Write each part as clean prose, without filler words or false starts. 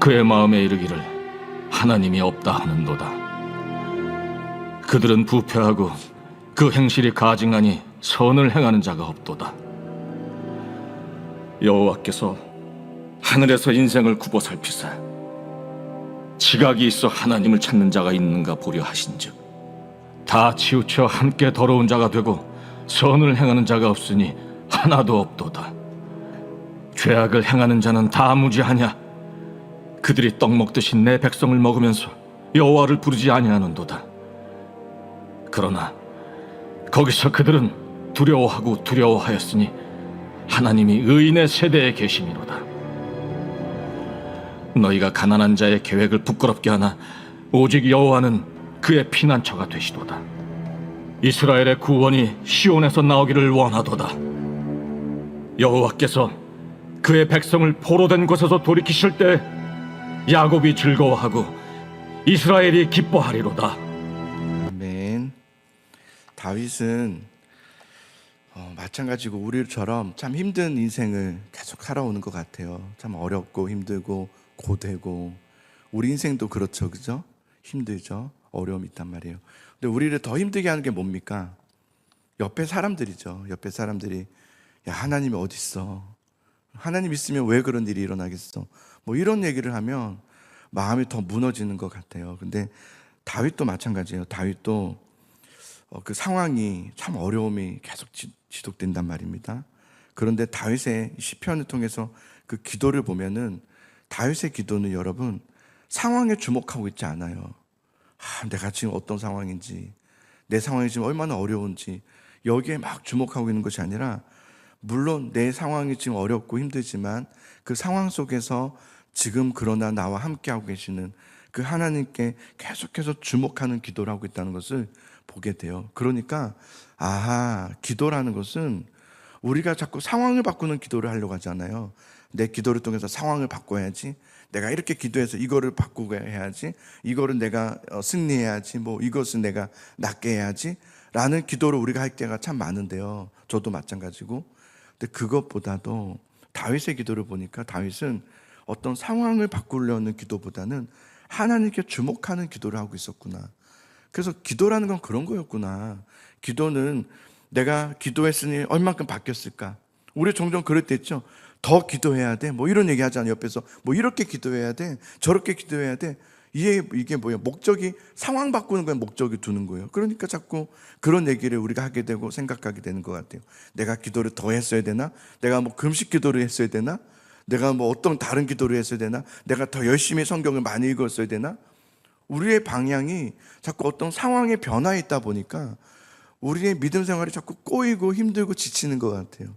그의 마음에 이르기를 하나님이 없다 하는도다. 그들은 부패하고 그 행실이 가증하니 선을 행하는 자가 없도다. 여호와께서 하늘에서 인생을 굽어 살피사 지각이 있어 하나님을 찾는 자가 있는가 보려 하신즉 다 치우쳐 함께 더러운 자가 되고 선을 행하는 자가 없으니 하나도 없도다. 죄악을 행하는 자는 다 무지하냐? 그들이 떡 먹듯이 내 백성을 먹으면서 여호와를 부르지 아니하는도다. 그러나 거기서 그들은 두려워하고 두려워하였으니 하나님이 의인의 세대에 계심이로다. 너희가 가난한 자의 계획을 부끄럽게 하나 오직 여호와는 그의 피난처가 되시도다. 이스라엘의 구원이 시온에서 나오기를 원하도다. 여호와께서 그의 백성을 포로된 곳에서 돌이키실 때 야곱이 즐거워하고 이스라엘이 기뻐하리로다. 아멘. 다윗은 마찬가지고 우리처럼 참 힘든 인생을 계속 살아오는 것 같아요. 참 어렵고 힘들고 고되고 우리 인생도 그렇죠, 그죠? 힘들죠. 어려움이 있단 말이에요. 근데 우리를 더 힘들게 하는 게 뭡니까? 옆에 사람들이죠. 옆에 사람들이 야, 하나님이 어디 있어? 하나님 있으면 왜 그런 일이 일어나겠어? 뭐 이런 얘기를 하면 마음이 더 무너지는 것 같아요. 근데 다윗도 마찬가지예요. 다윗도 그 상황이 참 어려움이 계속 지속된단 말입니다. 그런데 다윗의 시편을 통해서 그 기도를 보면은 다윗의 기도는 여러분 상황에 주목하고 있지 않아요. 내가 지금 어떤 상황인지, 내 상황이 지금 얼마나 어려운지 여기에 막 주목하고 있는 것이 아니라, 물론 내 상황이 지금 어렵고 힘들지만 그 상황 속에서 지금 그러나 나와 함께하고 계시는 그 하나님께 계속해서 주목하는 기도를 하고 있다는 것을 보게 돼요. 그러니까 기도라는 것은 우리가 자꾸 상황을 바꾸는 기도를 하려고 하잖아요. 내 기도를 통해서 상황을 바꿔야지, 내가 이렇게 기도해서 이거를 바꾸게 해야지, 이거를 내가 승리해야지, 뭐 이것을 내가 낫게 해야지 라는 기도를 우리가 할 때가 참 많은데요. 저도 마찬가지고. 근데 그것보다도 다윗의 기도를 보니까 다윗은 어떤 상황을 바꾸려는 기도보다는 하나님께 주목하는 기도를 하고 있었구나. 그래서 기도라는 건 그런 거였구나. 기도는 내가 기도했으니 얼만큼 바뀌었을까? 우리 종종 그럴 때 있죠. 더 기도해야 돼. 뭐 이런 얘기 하잖아요. 옆에서 뭐 이렇게 기도해야 돼. 저렇게 기도해야 돼. 이게 뭐예요? 목적이 상황 바꾸는 거에 목적이 두는 거예요. 그러니까 자꾸 그런 얘기를 우리가 하게 되고 생각하게 되는 것 같아요. 내가 기도를 더 했어야 되나? 내가 뭐 금식 기도를 했어야 되나? 내가 뭐 어떤 다른 기도를 했어야 되나? 내가 더 열심히 성경을 많이 읽었어야 되나? 우리의 방향이 자꾸 어떤 상황의 변화에 있다 보니까 우리의 믿음 생활이 자꾸 꼬이고 힘들고 지치는 것 같아요.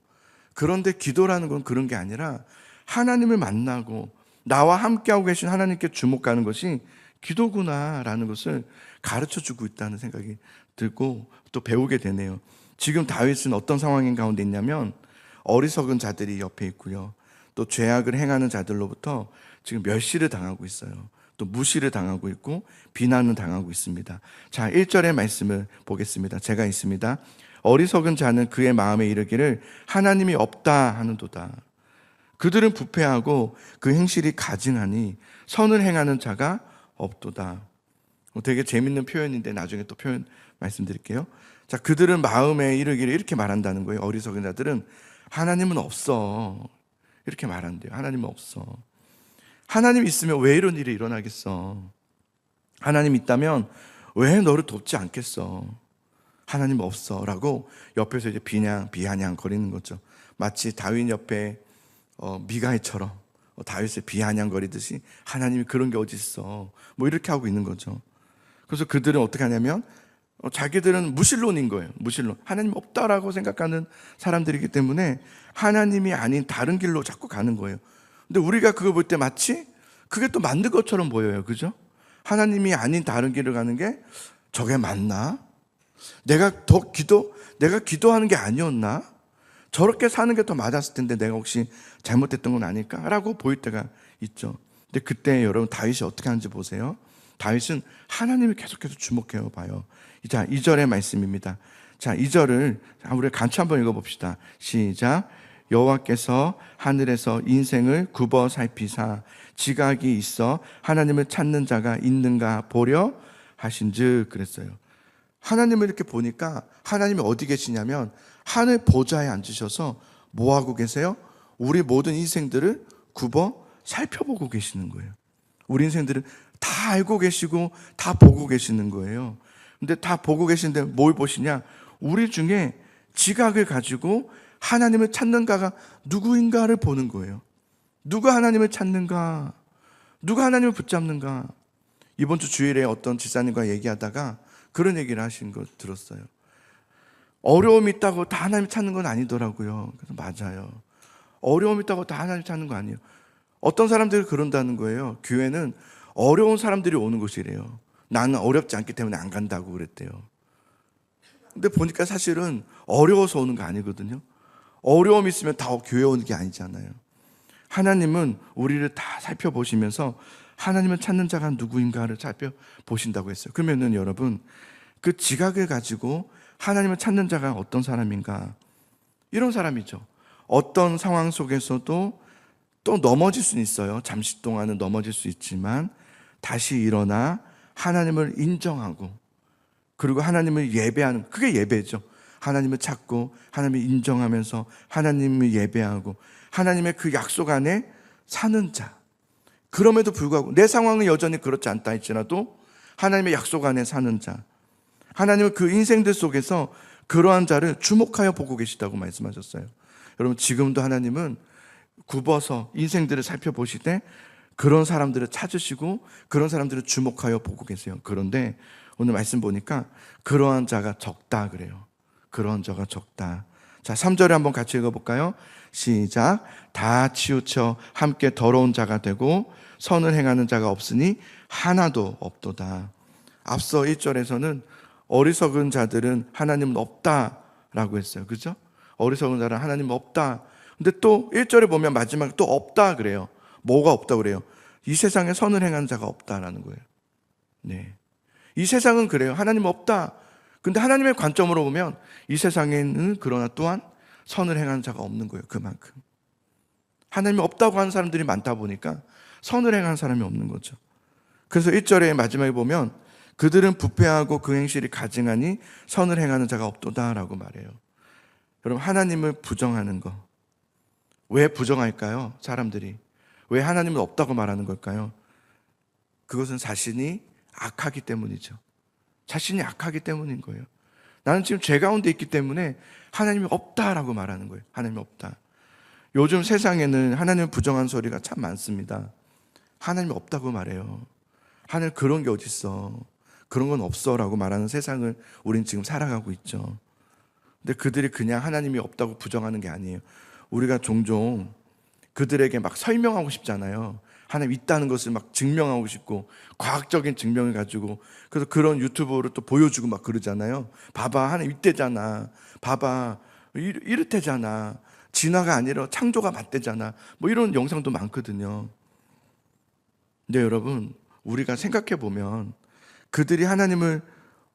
그런데 기도라는 건 그런 게 아니라 하나님을 만나고 나와 함께하고 계신 하나님께 주목하는 것이 기도구나라는 것을 가르쳐주고 있다는 생각이 들고 또 배우게 되네요. 지금 다윗은 어떤 상황인 가운데 있냐면 어리석은 자들이 옆에 있고요. 또 죄악을 행하는 자들로부터 지금 멸시를 당하고 있어요. 또 무시를 당하고 있고 비난을 당하고 있습니다. 자, 1절의 말씀을 보겠습니다. 제가 있습니다. 어리석은 자는 그의 마음에 이르기를 하나님이 없다 하는도다. 그들은 부패하고 그 행실이 가증하니 선을 행하는 자가 없도다. 되게 재밌는 표현인데 나중에 또 표현 말씀드릴게요. 자, 그들은 마음에 이르기를 이렇게 말한다는 거예요. 어리석은 자들은 하나님은 없어. 이렇게 말한대요. 하나님은 없어. 하나님 있으면 왜 이런 일이 일어나겠어? 하나님 있다면 왜 너를 돕지 않겠어? 하나님 없어 라고 옆에서 이제 비아냥 거리는 거죠. 마치 다윗 옆에 미가엘처럼 다윗을 비아냥거리듯이 하나님이 그런 게 어디 있어? 뭐 이렇게 하고 있는 거죠. 그래서 그들은 어떻게 하냐면 자기들은 무신론인 거예요. 무신론. 하나님 없다라고 생각하는 사람들이기 때문에 하나님이 아닌 다른 길로 자꾸 가는 거예요. 근데 우리가 그거 볼 때 마치 그게 또 맞는 것처럼 보여요. 그죠? 하나님이 아닌 다른 길을 가는 게 저게 맞나? 내가 기도하는 게 아니었나? 저렇게 사는 게 더 맞았을 텐데 내가 혹시 잘못했던 건 아닐까? 라고 보일 때가 있죠. 근데 그때 여러분 다윗이 어떻게 하는지 보세요. 다윗은 하나님을 계속해서 주목해 봐요. 자, 2절의 말씀입니다. 자, 2절을 우리 같이 한번 읽어봅시다. 시작. 여호와께서 하늘에서 인생을 굽어 살피사 지각이 있어 하나님을 찾는 자가 있는가 보려 하신즉 그랬어요. 하나님을 이렇게 보니까 하나님이 어디 계시냐면 하늘 보좌에 앉으셔서 뭐 하고 계세요? 우리 모든 인생들을 굽어 살펴보고 계시는 거예요. 우리 인생들을 다 알고 계시고 다 보고 계시는 거예요. 근데 다 보고 계시는데 뭘 보시냐? 우리 중에 지각을 가지고 하나님을 찾는가가 누구인가를 보는 거예요. 누가 하나님을 찾는가? 누가 하나님을 붙잡는가? 이번 주 주일에 어떤 집사님과 얘기하다가 그런 얘기를 하신 거 들었어요. 어려움이 있다고 다 하나님 찾는 건 아니더라고요. 그래서 맞아요. 어려움이 있다고 다 하나님 찾는 거 아니에요. 어떤 사람들이 그런다는 거예요. 교회는 어려운 사람들이 오는 곳이래요. 나는 어렵지 않기 때문에 안 간다고 그랬대요. 근데 보니까 사실은 어려워서 오는 거 아니거든요. 어려움이 있으면 다 교회 오는 게 아니잖아요. 하나님은 우리를 다 살펴보시면서 하나님을 찾는 자가 누구인가를 살펴보신다고 했어요. 그러면은 여러분, 그 지각을 가지고 하나님을 찾는 자가 어떤 사람인가? 이런 사람이죠. 어떤 상황 속에서도 또 넘어질 수는 있어요. 잠시 동안은 넘어질 수 있지만 다시 일어나 하나님을 인정하고 그리고 하나님을 예배하는, 그게 예배죠. 하나님을 찾고 하나님을 인정하면서 하나님을 예배하고 하나님의 그 약속 안에 사는 자. 그럼에도 불구하고 내 상황은 여전히 그렇지 않다 할지라도 하나님의 약속 안에 사는 자. 하나님은 그 인생들 속에서 그러한 자를 주목하여 보고 계시다고 말씀하셨어요. 여러분, 지금도 하나님은 굽어서 인생들을 살펴보시되 그런 사람들을 찾으시고 그런 사람들을 주목하여 보고 계세요. 그런데 오늘 말씀 보니까 그러한 자가 적다 그래요. 그러한 자가 적다. 자, 3절에 한번 같이 읽어볼까요? 시작. 다 치우쳐 함께 더러운 자가 되고 선을 행하는 자가 없으니 하나도 없도다. 앞서 1절에서는 어리석은 자들은 하나님은 없다라고 했어요. 그죠? 어리석은 자는 하나님은 없다. 근데 또 1절에 보면 마지막에 또 없다 그래요. 뭐가 없다 그래요? 이 세상에 선을 행하는 자가 없다라는 거예요. 네. 이 세상은 그래요. 하나님 없다. 근데 하나님의 관점으로 보면 이 세상에는 그러나 또한 선을 행하는 자가 없는 거예요. 그만큼. 하나님이 없다고 하는 사람들이 많다 보니까 선을 행하는 사람이 없는 거죠. 그래서 1절의 마지막에 보면 그들은 부패하고 그 행실이 가증하니 선을 행하는 자가 없도다라고 말해요. 여러분, 하나님을 부정하는 거. 왜 부정할까요? 사람들이. 왜 하나님은 없다고 말하는 걸까요? 그것은 자신이 악하기 때문이죠. 자신이 악하기 때문인 거예요. 나는 지금 죄 가운데 있기 때문에 하나님이 없다라고 말하는 거예요. 하나님이 없다. 요즘 세상에는 하나님을 부정하는 소리가 참 많습니다. 하나님이 없다고 말해요. 하나님 그런 게 어딨어. 그런 건 없어라고 말하는 세상을 우린 지금 살아가고 있죠. 근데 그들이 그냥 하나님이 없다고 부정하는 게 아니에요. 우리가 종종 그들에게 막 설명하고 싶잖아요. 하나님 있다는 것을 막 증명하고 싶고 과학적인 증명을 가지고 그래서 그런 유튜브를 또 보여주고 막 그러잖아요. 봐봐, 하나님 있대잖아. 봐봐, 이렇대잖아. 진화가 아니라 창조가 맞대잖아. 뭐 이런 영상도 많거든요. 근데 여러분, 우리가 생각해 보면 그들이 하나님을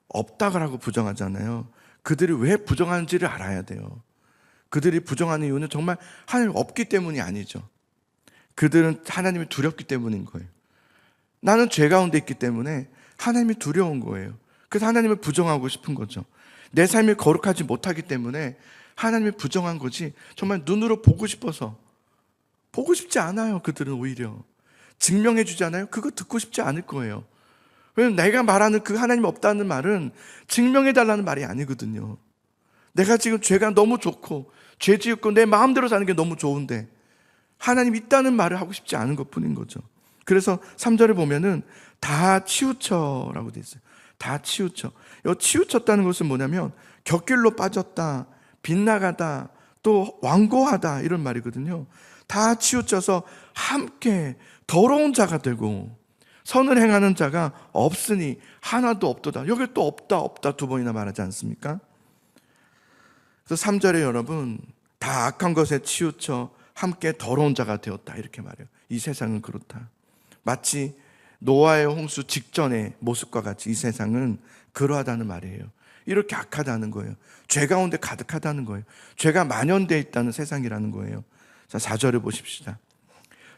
없다고 부정하잖아요. 그들이 왜 부정하는지를 알아야 돼요. 그들이 부정하는 이유는 정말 하나님 없기 때문이 아니죠. 그들은 하나님이 두렵기 때문인 거예요. 나는 죄 가운데 있기 때문에 하나님이 두려운 거예요. 그래서 하나님을 부정하고 싶은 거죠. 내 삶이 거룩하지 못하기 때문에 하나님이 부정한 거지 정말 눈으로 보고 싶어서 보고 싶지 않아요. 그들은 오히려 증명해 주지 않아요? 그거 듣고 싶지 않을 거예요. 왜냐면 내가 말하는 그 하나님 없다는 말은 증명해 달라는 말이 아니거든요. 내가 지금 죄가 너무 좋고 죄 지었고 내 마음대로 사는 게 너무 좋은데 하나님 있다는 말을 하고 싶지 않은 것뿐인 거죠. 그래서 3절에 보면은 다 치우쳐라고 돼 있어요. 다 치우쳐. 이 치우쳤다는 것은 뭐냐면 곁길로 빠졌다, 빗나가다, 또 완고하다 이런 말이거든요. 다 치우쳐서 함께 더러운 자가 되고 선을 행하는 자가 없으니 하나도 없도다. 여기 또 없다 두 번이나 말하지 않습니까? 그래서 3절에 여러분 다 악한 것에 치우쳐 함께 더러운 자가 되었다 이렇게 말해요. 이 세상은 그렇다. 마치 노아의 홍수 직전의 모습과 같이 이 세상은 그러하다는 말이에요. 이렇게 악하다는 거예요. 죄 가운데 가득하다는 거예요. 죄가 만연되어 있다는 세상이라는 거예요. 자, 4절을 보십시다.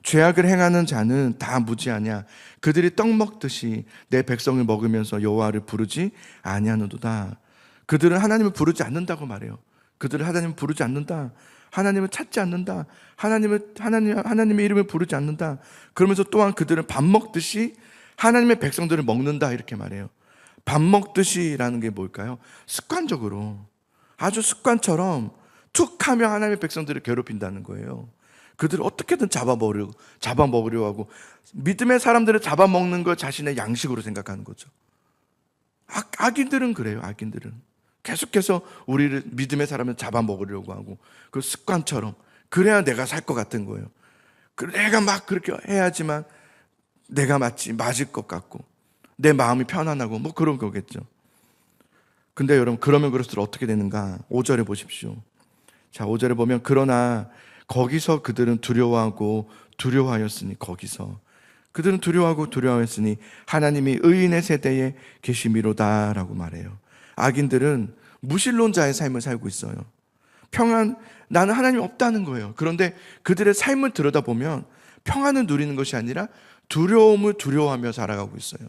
죄악을 행하는 자는 다 무지하냐. 그들이 떡 먹듯이 내 백성을 먹으면서 여호와를 부르지 아니하는도다. 그들은 하나님을 부르지 않는다고 말해요. 그들은 하나님을 부르지 않는다. 하나님을 찾지 않는다. 하나님의 이름을 부르지 않는다. 그러면서 또한 그들은 밥 먹듯이 하나님의 백성들을 먹는다 이렇게 말해요. 밥 먹듯이라는 게 뭘까요? 습관적으로, 아주 습관처럼 툭 하며 하나님의 백성들을 괴롭힌다는 거예요. 그들을 어떻게든 잡아먹으려고 하고, 믿음의 사람들을 잡아먹는 걸 자신의 양식으로 생각하는 거죠. 악인들은 그래요. 악인들은 계속해서 우리를, 믿음의 사람을 잡아먹으려고 하고, 그 습관처럼. 그래야 내가 살 것 같은 거예요. 내가 막 그렇게 해야지만 내가 맞을 것 같고 내 마음이 편안하고 뭐 그런 거겠죠. 근데 여러분, 그러면 그럴수록 어떻게 되는가? 5절에 보십시오. 자, 5절에 보면 그러나 거기서 그들은 두려워하였으니, 거기서 그들은 두려워하였으니 하나님이 의인의 세대에 계심이로다라고 말해요. 악인들은 무신론자의 삶을 살고 있어요. 나는 하나님이 없다는 거예요. 그런데 그들의 삶을 들여다보면 평안을 누리는 것이 아니라 두려움을 두려워하며 살아가고 있어요.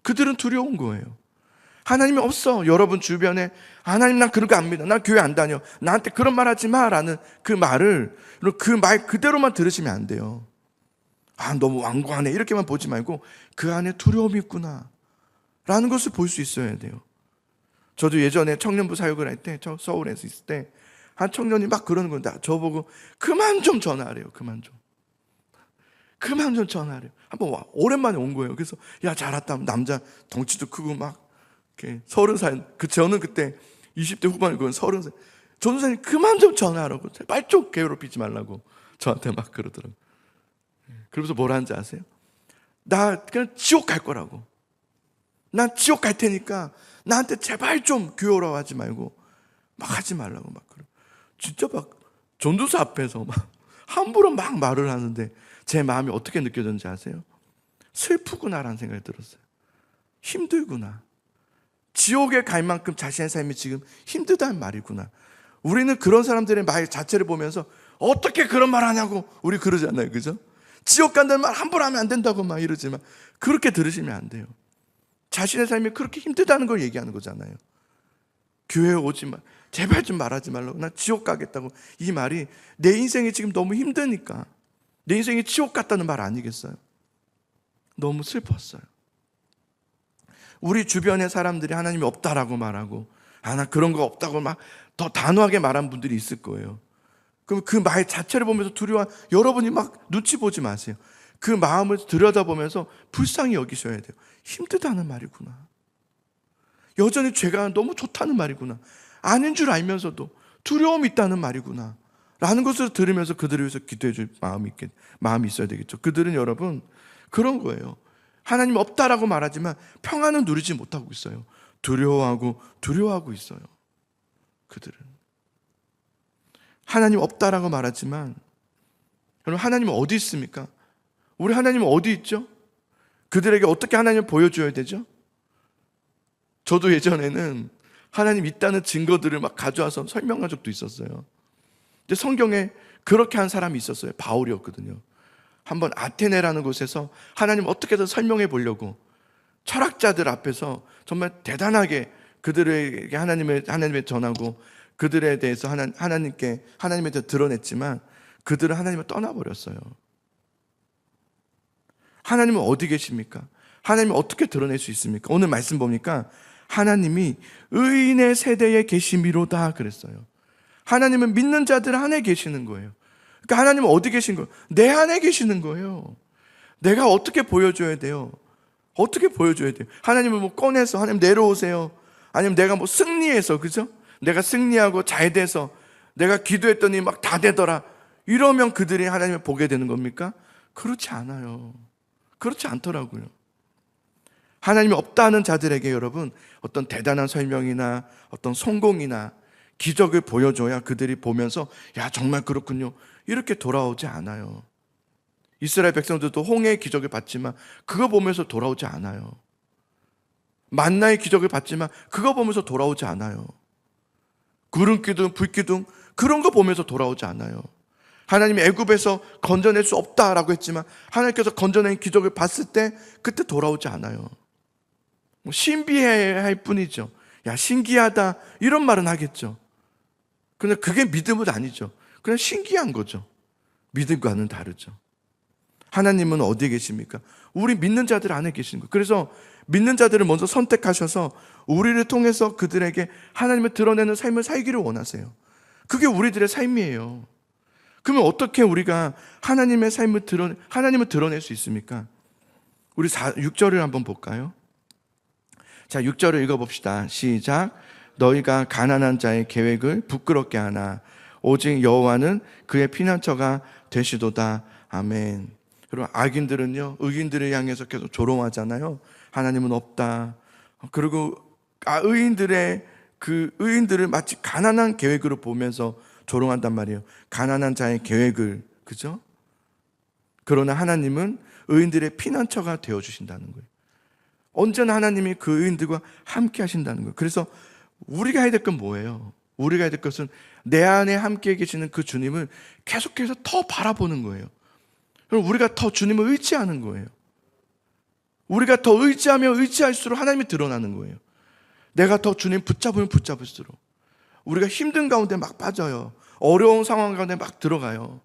그들은 두려운 거예요. 하나님이 없어. 여러분 주변에 하나님 난 그런 거 안 믿어. 난 교회 안 다녀. 나한테 그런 말 하지 마 라는 그 말 그대로만 들으시면 안 돼요. 너무 완고하네 이렇게만 보지 말고 그 안에 두려움이 있구나 라는 것을 볼 수 있어야 돼요. 저도 예전에 청년부 사역을 할 때, 저 서울에서 있을 때 한 청년이 막 그러는 건데 저보고 그만 좀 전화하래요. 그만 좀 전화하래요. 한번 오랜만에 온 거예요. 그래서 야, 잘 왔다. 남자 덩치도 크고 막 이렇게 30살, 저는 그때 20대 후반이고 30살. 전도사님 그만 좀 전화하라고, 제발 좀 괴롭히지 말라고 저한테 막 그러더라고요. 그러면서 뭐라 하는지 아세요? 나 그냥 지옥 갈 거라고. 난 지옥 갈 테니까 나한테 제발 좀 괴로워하지 말고 막 하지 말라고 막 그러. 진짜 막 전도사 앞에서 막 함부로 막 말을 하는데 제 마음이 어떻게 느껴졌는지 아세요? 슬프구나라는 생각이 들었어요. 힘들구나. 지옥에 갈 만큼 자신의 삶이 지금 힘들다는 말이구나. 우리는 그런 사람들의 말 자체를 보면서 어떻게 그런 말 하냐고 우리 그러잖아요. 그죠? 지옥 간다는 말 함부로 하면 안 된다고 막 이러지만 그렇게 들으시면 안 돼요. 자신의 삶이 그렇게 힘들다는 걸 얘기하는 거잖아요. 교회에 오지 마. 제발 좀 말하지 말라고. 나 지옥 가겠다고. 이 말이 내 인생이 지금 너무 힘드니까 내 인생이 지옥 같다는 말 아니겠어요? 너무 슬펐어요. 우리 주변의 사람들이 하나님이 없다라고 말하고 나 그런 거 없다고 막 더 단호하게 말한 분들이 있을 거예요. 그럼 그 말 자체를 보면서 여러분이 막 눈치 보지 마세요. 그 마음을 들여다보면서 불쌍히 여기셔야 돼요. 힘들다는 말이구나. 여전히 죄가 너무 좋다는 말이구나. 아닌 줄 알면서도 두려움이 있다는 말이구나 라는 것을 들으면서 그들을 위해서 기도해 줄 마음이 있어야 되겠죠. 그들은 여러분 그런 거예요. 하나님 없다라고 말하지만 평안은 누리지 못하고 있어요. 두려워하고 있어요. 그들은 하나님 없다라고 말하지만, 여러분 하나님은 어디 있습니까? 우리 하나님은 어디 있죠? 그들에게 어떻게 하나님을 보여줘야 되죠? 저도 예전에는 하나님 있다는 증거들을 막 가져와서 설명한 적도 있었어요. 근데 성경에 그렇게 한 사람이 있었어요. 바울이었거든요. 한번 아테네라는 곳에서 하나님 어떻게든 설명해 보려고 철학자들 앞에서 정말 대단하게 그들에게 하나님을 전하고 그들에 대해서 하나님에 대해서 드러냈지만 그들은 하나님을 떠나버렸어요. 하나님은 어디 계십니까? 하나님을 어떻게 드러낼 수 있습니까? 오늘 말씀 보니까 하나님이 의인의 세대에 계심이로다 그랬어요. 하나님은 믿는 자들 안에 계시는 거예요. 그러니까 하나님은 어디 계신 거예요? 내 안에 계시는 거예요. 내가 어떻게 보여줘야 돼요? 어떻게 보여줘야 돼요? 하나님을 뭐 꺼내서 하나님 내려오세요. 아니면 내가 뭐 승리해서, 그죠? 내가 승리하고 잘 돼서 내가 기도했더니 막 다 되더라. 이러면 그들이 하나님을 보게 되는 겁니까? 그렇지 않아요. 그렇지 않더라고요. 하나님이 없다는 자들에게 여러분 어떤 대단한 설명이나 어떤 성공이나 기적을 보여줘야 그들이 보면서 야 정말 그렇군요 이렇게 돌아오지 않아요. 이스라엘 백성들도 홍해의 기적을 봤지만 그거 보면서 돌아오지 않아요. 만나의 기적을 봤지만 그거 보면서 돌아오지 않아요. 구름 기둥, 불 기둥 그런 거 보면서 돌아오지 않아요. 하나님이 애굽에서 건져낼 수 없다라고 했지만 하나님께서 건져낸 기적을 봤을 때 그때 돌아오지 않아요. 뭐 신비해야 할 뿐이죠. 야, 신기하다 이런 말은 하겠죠. 근데 그게 믿음은 아니죠. 그냥 신기한 거죠. 믿음과는 다르죠. 하나님은 어디에 계십니까? 우리 믿는 자들 안에 계신 거예요. 그래서 믿는 자들을 먼저 선택하셔서 우리를 통해서 그들에게 하나님을 드러내는 삶을 살기를 원하세요. 그게 우리들의 삶이에요. 그러면 어떻게 우리가 하나님의 하나님을 드러낼 수 있습니까? 우리 6절을 한번 볼까요? 자, 6절을 읽어봅시다. 시작. 너희가 가난한 자의 계획을 부끄럽게 하나 오직 여호와는 그의 피난처가 되시도다. 아멘. 여러분, 악인들은요 의인들을 향해서 계속 조롱하잖아요. 하나님은 없다. 그리고 의인들을 마치 가난한 계획으로 보면서 조롱한단 말이에요. 가난한 자의 계획을, 그죠? 그러나 하나님은 의인들의 피난처가 되어주신다는 거예요. 언제나 하나님이 그 의인들과 함께 하신다는 거예요. 그래서 우리가 해야 될 건 뭐예요? 우리가 해야 될 것은 내 안에 함께 계시는 그 주님을 계속해서 더 바라보는 거예요. 그럼 우리가 더 주님을 의지하는 거예요. 우리가 더 의지하면 의지할수록 하나님이 드러나는 거예요. 내가 더 주님 붙잡으면 붙잡을수록 우리가 힘든 가운데 막 빠져요. 어려운 상황 가운데 막 들어가요.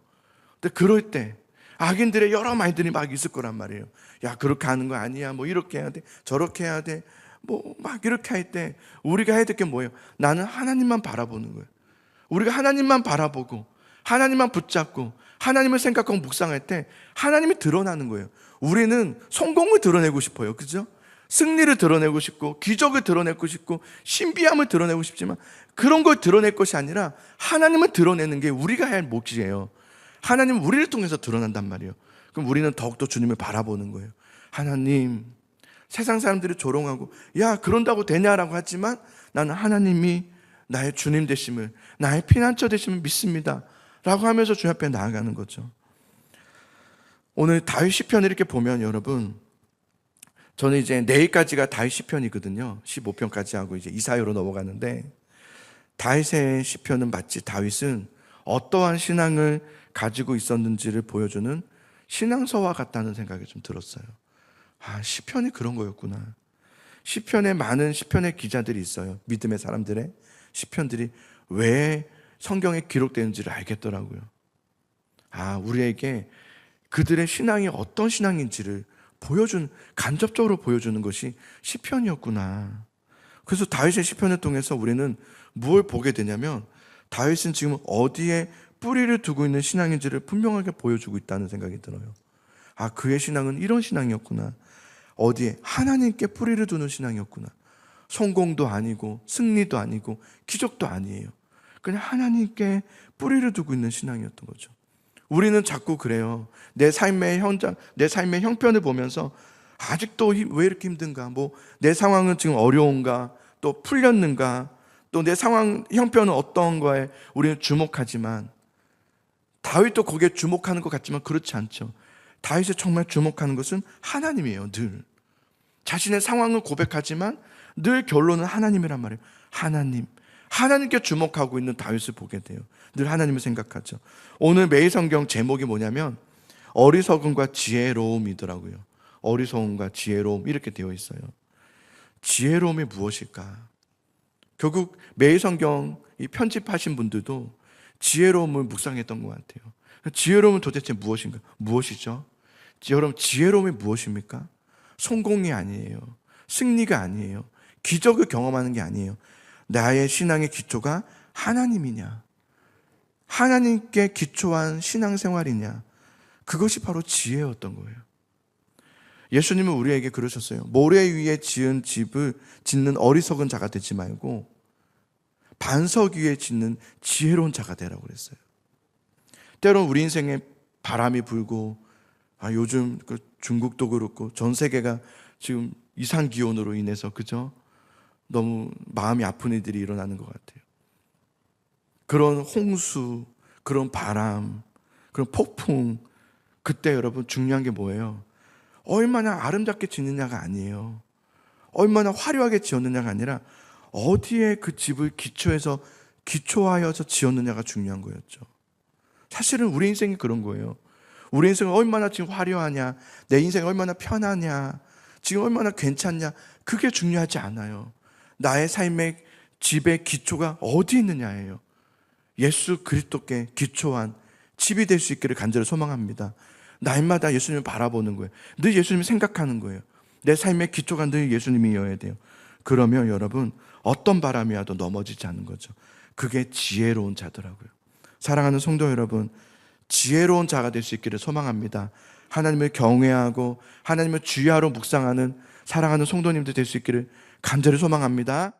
근데 그럴 때 악인들의 여러 말들이 막 있을 거란 말이에요. 야, 그렇게 하는 거 아니야. 뭐 이렇게 해야 돼. 저렇게 해야 돼. 뭐 막 이렇게 할 때 우리가 해야 될 게 뭐예요? 나는 하나님만 바라보는 거예요. 우리가 하나님만 바라보고 하나님만 붙잡고 하나님을 생각하고 묵상할 때 하나님이 드러나는 거예요. 우리는 성공을 드러내고 싶어요. 그죠? 승리를 드러내고 싶고 기적을 드러내고 싶고 신비함을 드러내고 싶지만 그런 걸 드러낼 것이 아니라 하나님을 드러내는 게 우리가 해야 할 몫이에요. 하나님은 우리를 통해서 드러난단 말이에요. 그럼 우리는 더욱더 주님을 바라보는 거예요. 하나님, 세상 사람들이 조롱하고 야, 그런다고 되냐라고 하지만 나는 하나님이 나의 주님 되심을, 나의 피난처 되심을 믿습니다 라고 하면서 주님 앞에 나아가는 거죠. 오늘 다윗 시편을 이렇게 보면 여러분, 저는 이제 내일까지가 다윗 시편이거든요. 15편까지 하고 이제 이사야로 넘어가는데, 다윗의 시편은 마치 다윗은 어떠한 신앙을 가지고 있었는지를 보여주는 신앙서와 같다는 생각이 좀 들었어요. 아, 시편이 그런 거였구나. 시편에 많은 시편의 기자들이 있어요. 믿음의 사람들의 시편들이 왜 성경에 기록되는지를 알겠더라고요. 아, 우리에게 그들의 신앙이 어떤 신앙인지를 간접적으로 보여주는 것이 시편이었구나. 그래서 다윗의 시편을 통해서 우리는 무엇을 보게 되냐면 다윗은 지금 어디에 뿌리를 두고 있는 신앙인지를 분명하게 보여주고 있다는 생각이 들어요. 아, 그의 신앙은 이런 신앙이었구나. 어디에? 하나님께 뿌리를 두는 신앙이었구나. 성공도 아니고 승리도 아니고 기적도 아니에요. 그냥 하나님께 뿌리를 두고 있는 신앙이었던 거죠. 우리는 자꾸 그래요. 내 삶의 형편을 보면서 아직도 왜 이렇게 힘든가? 뭐 내 상황은 지금 어려운가? 또 풀렸는가? 또 내 상황 형편은 어떤 거에 우리는 주목하지만 다윗도 거기에 주목하는 것 같지만 그렇지 않죠. 다윗이 정말 주목하는 것은 하나님이에요. 늘 자신의 상황을 고백하지만 늘 결론은 하나님이란 말이에요. 하나님께 주목하고 있는 다윗을 보게 돼요. 늘 하나님을 생각하죠. 오늘 매일 성경 제목이 뭐냐면 어리석음과 지혜로움이더라고요. 어리석음과 지혜로움 이렇게 되어 있어요. 지혜로움이 무엇일까? 결국 매일 성경 이 편집하신 분들도 지혜로움을 묵상했던 것 같아요. 지혜로움은 도대체 무엇인가? 무엇이죠? 여러분, 지혜로움이 무엇입니까? 성공이 아니에요. 승리가 아니에요. 기적을 경험하는 게 아니에요. 나의 신앙의 기초가 하나님이냐? 하나님께 기초한 신앙생활이냐? 그것이 바로 지혜였던 거예요. 예수님은 우리에게 그러셨어요. 모래 위에 지은 집을 짓는 어리석은 자가 되지 말고 반석 위에 짓는 지혜로운 자가 되라고 그랬어요. 때론 우리 인생에 바람이 불고 요즘 중국도 그렇고 전 세계가 지금 이상기온으로 인해서 그죠? 너무 마음이 아픈 일들이 일어나는 것 같아요. 그런 홍수, 그런 바람, 그런 폭풍, 그때 여러분 중요한 게 뭐예요? 얼마나 아름답게 짓느냐가 아니에요. 얼마나 화려하게 지었느냐가 아니라 어디에 그 집을 기초하여서 지었느냐가 중요한 거였죠. 사실은 우리 인생이 그런 거예요. 우리 인생은 얼마나 지금 화려하냐, 내 인생이 얼마나 편하냐, 지금 얼마나 괜찮냐, 그게 중요하지 않아요. 나의 삶의 집의 기초가 어디 있느냐예요. 예수 그리스도께 기초한 집이 될 수 있기를 간절히 소망합니다. 날마다 예수님을 바라보는 거예요. 늘 예수님을 생각하는 거예요. 내 삶의 기초가 늘 예수님이어야 돼요. 그러면 여러분 어떤 바람이 와도 넘어지지 않는 거죠. 그게 지혜로운 자더라고요. 사랑하는 성도 여러분, 지혜로운 자가 될 수 있기를 소망합니다. 하나님을 경외하고 하나님을 주야로 묵상하는 사랑하는 성도님들 될 수 있기를 간절히 소망합니다.